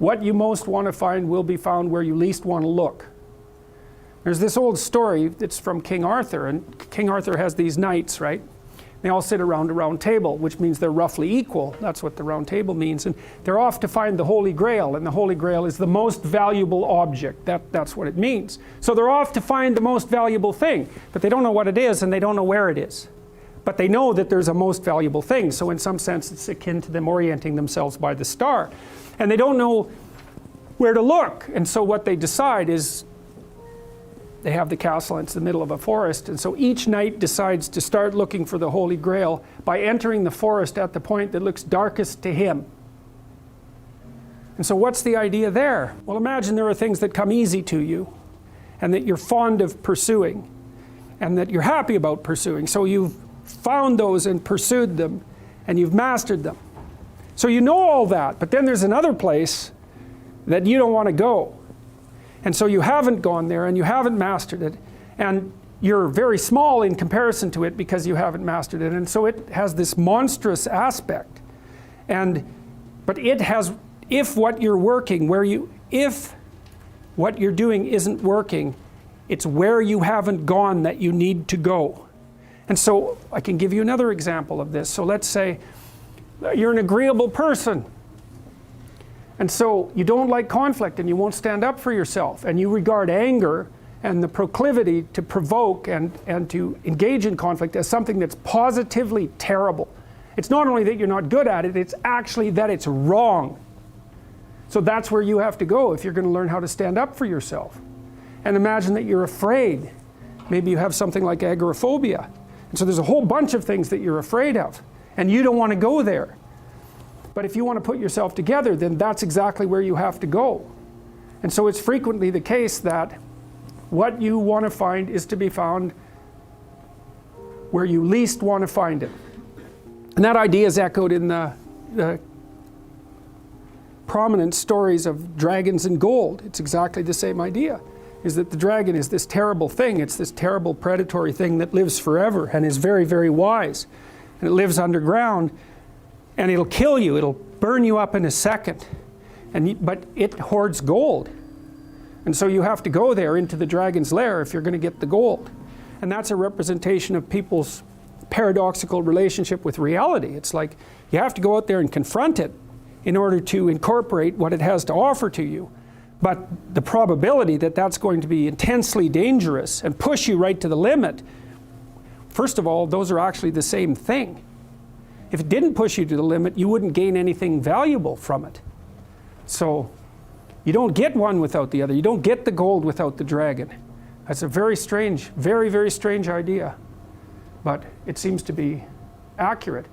what you most want to find will be found where you least want to look. There's this old story that's from King Arthur, and King Arthur has these knights, right? They all sit around a round table, which means they're roughly equal. That's what the round table means. And they're off to find the Holy Grail, and the Holy Grail is the most valuable object. That's what it means. So they're off to find the most valuable thing, but they don't know what it is, and they don't know where it is. But they know that there's a most valuable thing, so in some sense it's akin to them orienting themselves by the star. And they don't know where to look, and so what they decide is, they have the castle and it's the middle of a forest, and so each knight decides to start looking for the Holy Grail by entering the forest at the point that looks darkest to him. And so what's the idea there? Well, imagine there are things that come easy to you and that you're fond of pursuing and that you're happy about pursuing. So you've found those and pursued them and you've mastered them. So you know all that, but then there's another place that you don't want to go. And so you haven't gone there and you haven't mastered it, and you're very small in comparison to it because you haven't mastered it, and so it has this monstrous aspect. But it has, if what you're working, if what you're doing isn't working, it's where you haven't gone that you need to go. And so I can give you another example of this. So let's say you're an agreeable person. And so you don't like conflict and you won't stand up for yourself, and you regard anger and the proclivity to provoke and to engage in conflict as something that's positively terrible. It's not only that you're not good at it, it's actually that it's wrong. So that's where you have to go if you're going to learn how to stand up for yourself. And imagine that you're afraid. Maybe you have something like agoraphobia. And so there's a whole bunch of things that you're afraid of, and you don't want to go there. But if you want to put yourself together, then that's exactly where you have to go. And so it's frequently the case that what you want to find is to be found where you least want to find it. And that idea is echoed in the prominent stories of dragons and gold. It's exactly the same idea, is that the dragon is this terrible thing. It's this terrible predatory thing that lives forever and is very, very wise. And it lives underground. And it'll kill you, it'll burn you up in a second. But it hoards gold. And so you have to go there into the dragon's lair if you're going to get the gold. And that's a representation of people's paradoxical relationship with reality. It's like you have to go out there and confront it in order to incorporate what it has to offer to you. But the probability that that's going to be intensely dangerous and push you right to the limit, first of all, those are actually the same thing. If it didn't push you to the limit, you wouldn't gain anything valuable from it. So you don't get one without the other. You don't get the gold without the dragon. That's a very strange, very, very strange idea. But it seems to be accurate.